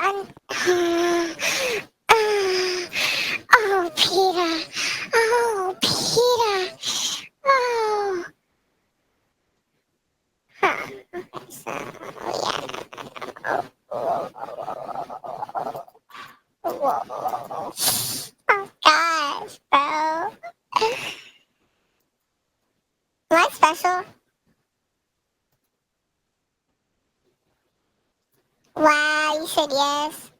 Oh, Peter. Oh, Peter. Oh. Huh. Okay, so, yeah. Whoa. Oh, gosh, bro. Am I special? Wow, you said yes.